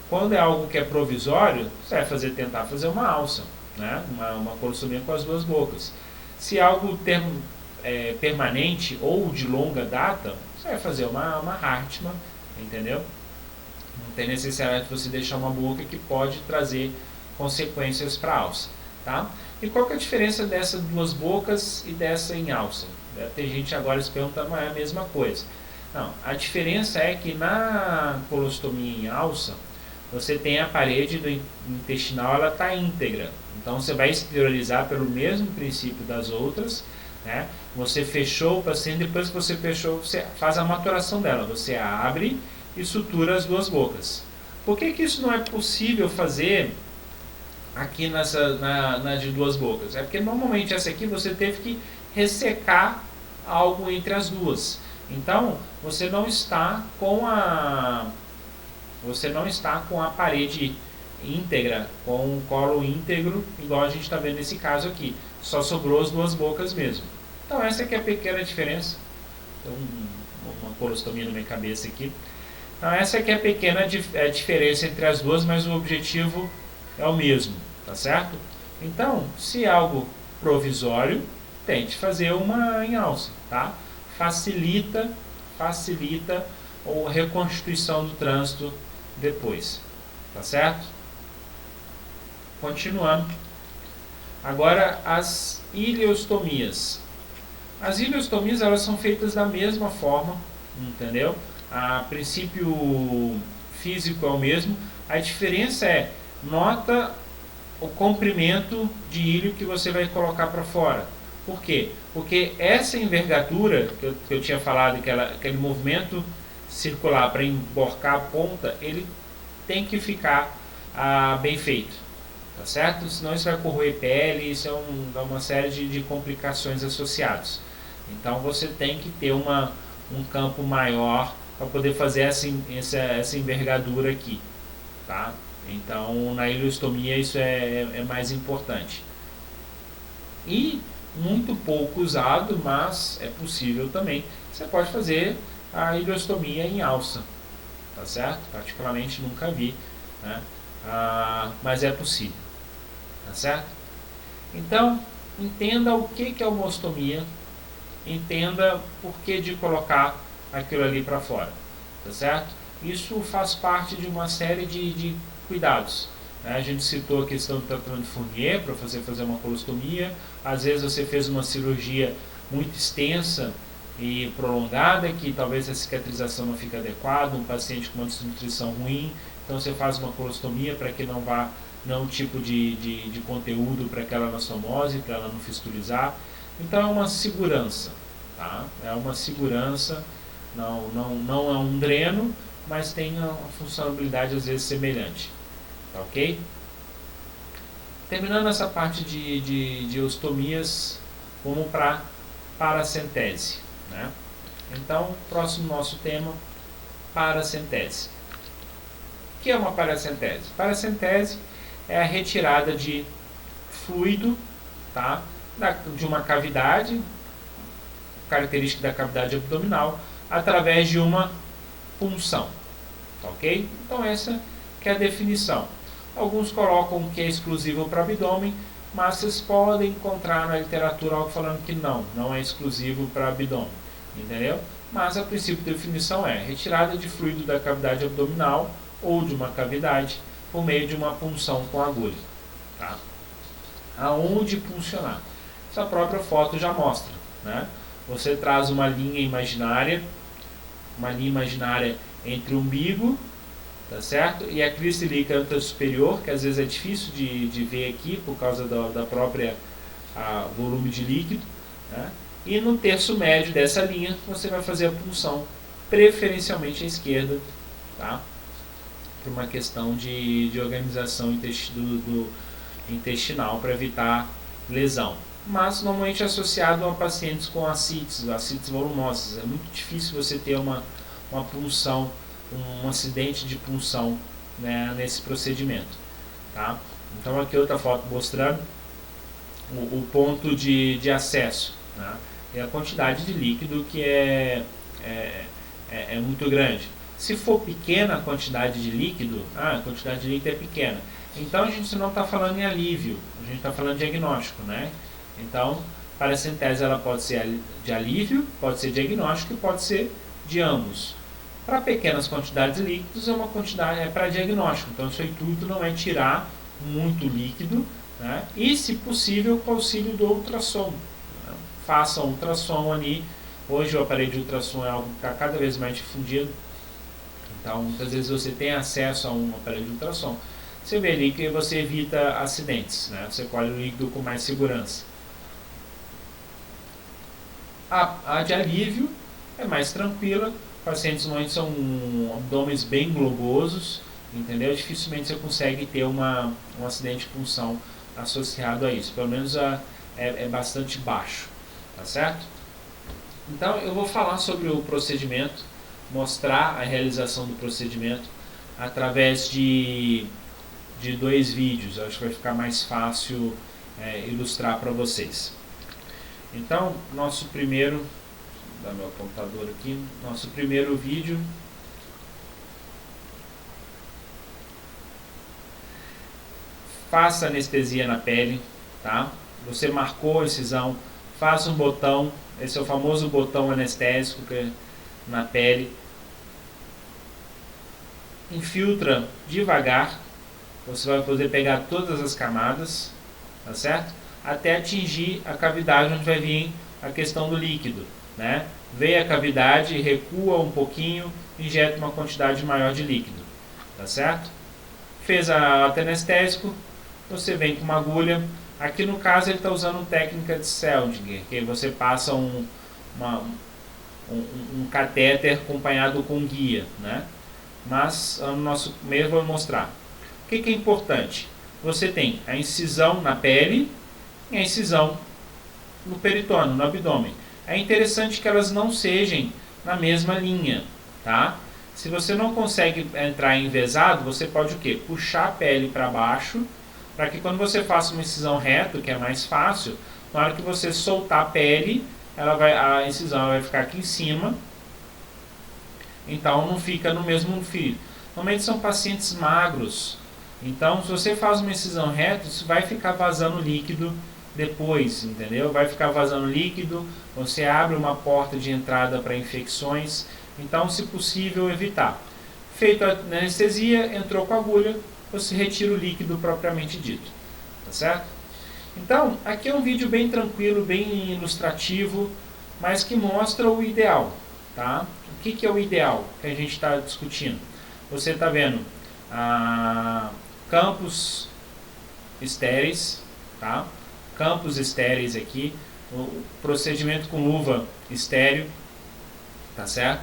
Quando é algo que é provisório, você vai tentar fazer uma alça, né? uma colostomia com as duas bocas. Se algo permanente ou de longa data, você vai fazer uma Hartmann, entendeu? Não tem necessidade de você deixar uma boca que pode trazer consequências para a alça, tá? E qual que é a diferença dessas duas bocas e dessa em alça? Tem gente agora se perguntando, mas é a mesma coisa. Não, a diferença é que na colostomia em alça, você tem a parede do intestinal, ela está íntegra. Então você vai exteriorizar pelo mesmo princípio das outras, né? Você fechou o paciente, depois que você fechou, você faz a maturação dela. Você abre e sutura as duas bocas. Por que isso não é possível fazer aqui na de duas bocas? É porque normalmente essa aqui você teve que ressecar algo entre as duas. Então você não está com a parede íntegra, com o colo íntegro, igual a gente está vendo nesse caso aqui. Só sobrou as duas bocas mesmo. Então essa aqui é a pequena diferença. Então, uma colostomia na minha cabeça aqui. Então essa aqui é a pequena diferença entre as duas, mas o objetivo é o mesmo, tá certo? Então, se é algo provisório, tente fazer uma em alça, tá? Facilita a reconstituição do trânsito depois, tá certo? Continuando. Agora as ileostomias. As ileostomias, elas são feitas da mesma forma, entendeu? A princípio físico é o mesmo. A diferença é, nota o comprimento de ilho que você vai colocar para fora. Por quê? Porque essa envergadura que eu tinha falado, aquele movimento circular para emborcar a ponta, ele tem que ficar bem feito, tá certo? Senão isso vai corroer pele, isso é uma série de complicações associadas. Então você tem que ter um campo maior para poder fazer essa envergadura aqui, tá? Então na ileostomia isso é mais importante. E muito pouco usado, mas é possível também. Você pode fazer a ileostomia em alça, tá certo? Particularmente nunca vi, né? Mas é possível, tá certo? Então, entenda o que é uma ostomia, entenda por que de colocar aquilo ali para fora, tá certo? Isso faz parte de uma série de cuidados. A gente citou a questão do tratamento de Fournier para fazer uma colostomia. Às vezes você fez uma cirurgia muito extensa e prolongada, que talvez a cicatrização não fique adequada, um paciente com uma desnutrição ruim, então você faz uma colostomia para que não vá um tipo de conteúdo para aquela anastomose, para ela não fistulizar. Então é uma segurança, tá? É uma segurança, não é um dreno, mas tem uma funcionalidade às vezes semelhante. Tá ok? Terminando essa parte de ostomias, vamos para paracentese, né? Então, próximo nosso tema, paracentese. O que é uma paracentese? Paracentese é a retirada de fluido, tá? De uma cavidade, característica da cavidade abdominal, através de uma punção, tá ok? Então essa que é a definição. Alguns colocam que é exclusivo para o abdômen, mas vocês podem encontrar na literatura algo falando que não é exclusivo para abdômen, entendeu? Mas a princípio de definição é retirada de fluido da cavidade abdominal ou de uma cavidade por meio de uma punção com agulha, tá? Aonde puncionar? Essa própria foto já mostra, né? Você traz uma linha imaginária entre o umbigo, tá certo? E a crista ilíaca superior, que às vezes é difícil de ver aqui por causa da própria volume de líquido, né? E no terço médio dessa linha você vai fazer a punção, preferencialmente à esquerda, tá? por uma questão de organização intestinal para evitar lesão. Mas normalmente é associado a pacientes com ascites volumosas. É muito difícil você ter uma punção, um acidente de punção, né, nesse procedimento. Tá? Então aqui outra foto mostrando o ponto de acesso, né, e a quantidade de líquido que é muito grande. Se for pequena a quantidade de líquido, a quantidade de líquido é pequena, então a gente não está falando em alívio, a gente está falando de diagnóstico, né? Então, paracentese ela pode ser de alívio, pode ser diagnóstico e pode ser de ambos. Para pequenas quantidades de líquidos é para diagnóstico, então o seu intuito não é tirar muito líquido, né? E, se possível, com o auxílio do ultrassom. Né? Faça um ultrassom ali. Hoje o aparelho de ultrassom é algo que está cada vez mais difundido. Então, muitas vezes você tem acesso a um aparelho de ultrassom. Você vê ali que você evita acidentes, né? Você colhe o líquido com mais segurança. A de alívio é mais tranquila. Pacientes normalmente são abdômenes bem globosos, entendeu? Dificilmente você consegue ter um acidente de punção associado a isso. Pelo menos é bastante baixo, tá certo? Então eu vou falar sobre o procedimento, mostrar a realização do procedimento através de 2 vídeos. Acho que vai ficar mais fácil ilustrar para vocês. Então, nosso primeiro, vou dar meu computador aqui, nosso primeiro vídeo. Faça anestesia na pele, tá? Você marcou a incisão, faça um botão, esse é o famoso botão anestésico que é na pele. Infiltra devagar, você vai poder pegar todas as camadas, tá certo? Até atingir a cavidade onde vai vir a questão do líquido, né? Veio a cavidade, recua um pouquinho, injeta uma quantidade maior de líquido, tá certo? Fez a anestésico, você vem com uma agulha. Aqui no caso ele está usando técnica de Seldinger, que você passa um catéter acompanhado com guia, né? Mas no nosso meio eu vou mostrar. O que é importante? Você tem a incisão na pele e a incisão no peritônio, no abdômen. É interessante que elas não sejam na mesma linha, tá? Se você não consegue entrar envezado, você pode o quê? Puxar a pele para baixo, para que quando você faça uma incisão reta, que é mais fácil, na hora que você soltar a pele, a incisão vai ficar aqui em cima, então não fica no mesmo fio. Normalmente são pacientes magros, então se você faz uma incisão reta, isso vai ficar vazando líquido depois, entendeu? Vai ficar vazando líquido, você abre uma porta de entrada para infecções, então se possível evitar. Feita a anestesia, entrou com a agulha, você retira o líquido propriamente dito, tá certo? Então, aqui é um vídeo bem tranquilo, bem ilustrativo, mas que mostra o ideal, tá? O que é o ideal que a gente está discutindo? Você está vendo campos estéreis, tá? Campos estéreis aqui, o procedimento com luva estéreo, tá certo?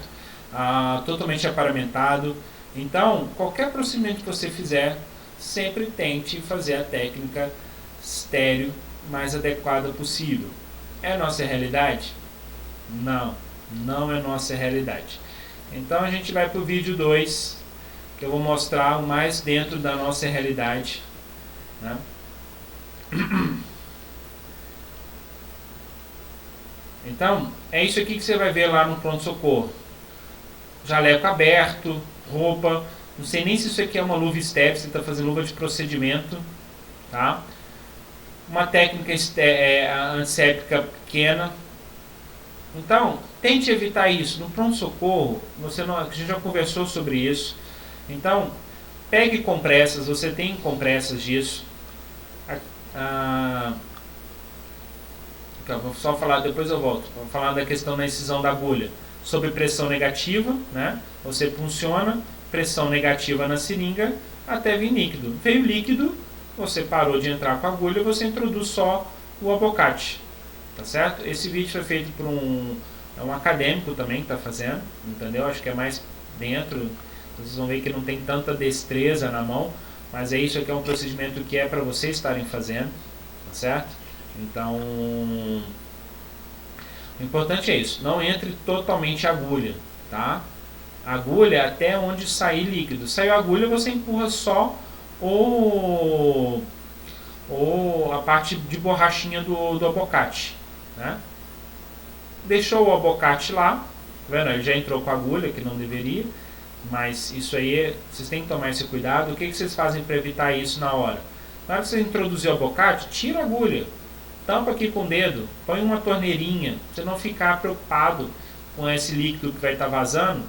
Totalmente aparamentado. Então, qualquer procedimento que você fizer, sempre tente fazer a técnica estéreo mais adequada possível. É a nossa realidade? Não, não é nossa realidade. Então a gente vai para o vídeo 2, que eu vou mostrar o mais dentro da nossa realidade, né? Então, é isso aqui que você vai ver lá no pronto-socorro. Jaleco aberto, roupa, não sei nem se isso aqui é uma luva estéreo, você está fazendo luva de procedimento, tá? Uma técnica antisséptica pequena. Então, tente evitar isso. No pronto-socorro, a gente já conversou sobre isso. Então, pegue compressas, você tem compressas disso. Vou só falar, depois eu volto. Vou falar da questão da incisão da agulha. Sob pressão negativa, né? Você funciona, pressão negativa na seringa até vir líquido. Veio líquido, você parou de entrar com a agulha, você introduz só o abocate, tá certo? Esse vídeo foi feito por um acadêmico também que está fazendo, entendeu? Acho que é mais dentro Vocês vão ver que não tem tanta destreza na mão, mas isso aqui é um procedimento que é para vocês estarem fazendo, tá certo? Então, o importante é isso, não entre totalmente agulha, tá? Agulha até onde sair líquido. Saiu a agulha, você empurra só a parte de borrachinha do abocate, né? Deixou o abocate lá, tá vendo? Ele já entrou com a agulha, que não deveria, mas isso aí, vocês têm que tomar esse cuidado. O que vocês fazem para evitar isso na hora? Na hora que você introduzir o abocate, tira a agulha, tampa aqui com o dedo, põe uma torneirinha, pra você não ficar preocupado com esse líquido que vai estar vazando,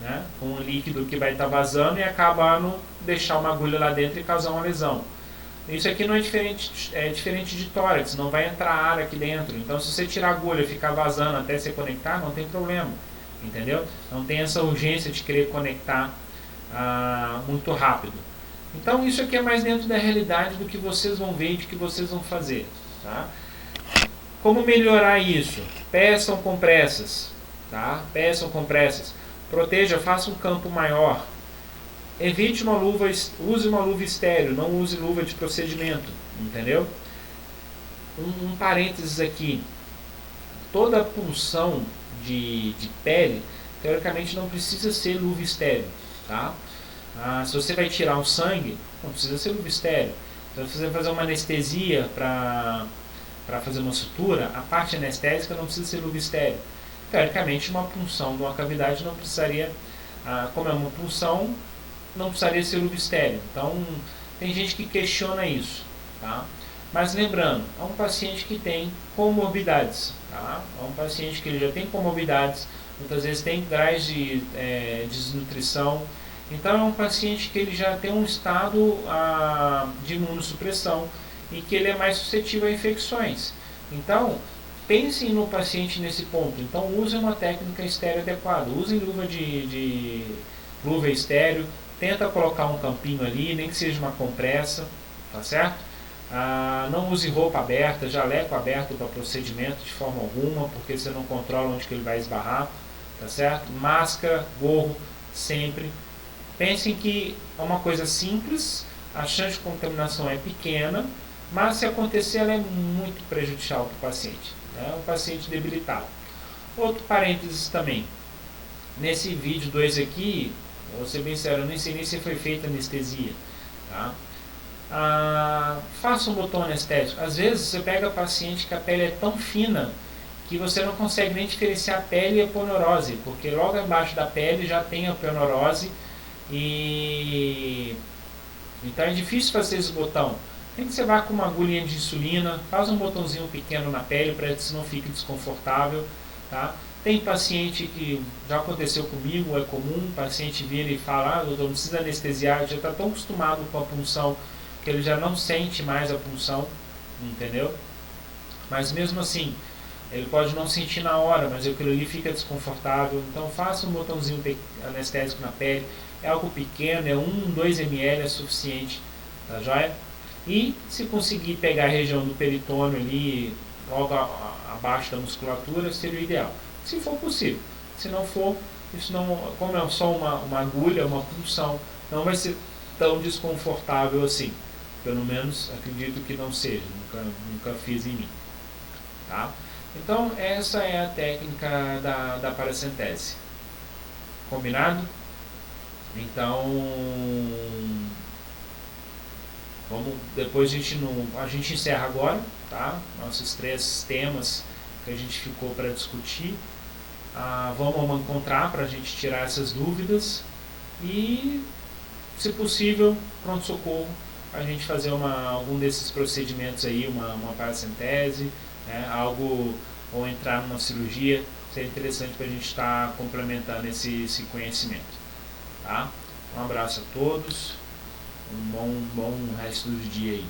né? Com o líquido que vai estar vazando e acabando deixar uma agulha lá dentro e causar uma lesão. Isso aqui não é diferente de tórax, não vai entrar ar aqui dentro. Então, se você tirar a agulha e ficar vazando até se conectar, não tem problema, entendeu? Não tem essa urgência de querer conectar muito rápido. Então, isso aqui é mais dentro da realidade do que vocês vão ver e do que vocês vão fazer, tá? Como melhorar isso? Peçam compressas, tá? Peçam compressas. Proteja, faça um campo maior. Evite uma luva, use uma luva estéreo, não use luva de procedimento, entendeu? Um parênteses aqui, toda punção de pele, teoricamente não precisa ser luva estéreo, tá? Se você vai tirar um sangue, não precisa ser luva estéreo. Então, se você vai fazer uma anestesia para fazer uma sutura, a parte anestésica não precisa ser luva estéreo. Teoricamente, uma punção de uma cavidade não precisaria, como é uma punção, não precisaria ser luva estéreo. Então, tem gente que questiona isso, tá? Mas lembrando, é um paciente que tem comorbidades, tá? É um paciente que ele já tem comorbidades, muitas vezes tem graus de desnutrição. Então, é um paciente que ele já tem um estado de imunossupressão e que ele é mais suscetível a infecções. Então, pensem no paciente nesse ponto. Então, usem uma técnica estéreo adequada. Usem luva estéreo. Tenta colocar um campinho ali, nem que seja uma compressa, tá certo? Não use roupa aberta, jaleco aberto para procedimento de forma alguma, porque você não controla onde que ele vai esbarrar, tá certo? Máscara, gorro, sempre. Pensem que é uma coisa simples, a chance de contaminação é pequena, mas se acontecer ela é muito prejudicial para o paciente, né? O paciente debilitado. Outro parênteses também, nesse vídeo 2 aqui, vou ser bem sério, eu nem sei nem se foi feita anestesia, tá? Faça um botão anestésico. Às vezes você pega paciente que a pele é tão fina que você não consegue nem diferenciar a pele e a poneurose, porque logo embaixo da pele já tem a poneurose e então é difícil fazer esse botão. Tem que você vá com uma agulhinha de insulina, faz um botãozinho pequeno na pele para que não fique desconfortável, tá? Tem paciente que já aconteceu comigo, é comum, o paciente vira e fala, doutor, não precisa anestesiar, já está tão acostumado com a punção que ele já não sente mais a punção, entendeu? Mas mesmo assim, ele pode não sentir na hora, mas aquilo ali fica desconfortável. Então faça um botãozinho anestésico na pele, é algo pequeno, é 1-2 ml é suficiente, tá joia? E se conseguir pegar a região do peritônio ali, logo abaixo da musculatura, seria o ideal. Se for possível. Se não for, isso não, como é só uma agulha, uma punção, não vai ser tão desconfortável assim. Pelo menos acredito que não seja, nunca fiz em mim. Tá? Então essa é a técnica da paracentese. Combinado? Então, depois a gente encerra agora, tá? Nossos 3 temas que a gente ficou para discutir. Vamos encontrar para a gente tirar essas dúvidas e, se possível, pronto-socorro, a gente fazer algum desses procedimentos aí, uma paracentese, né, ou entrar numa cirurgia, seria interessante para a gente estar complementando esse conhecimento. Tá? Um abraço a todos, um bom resto do dia aí.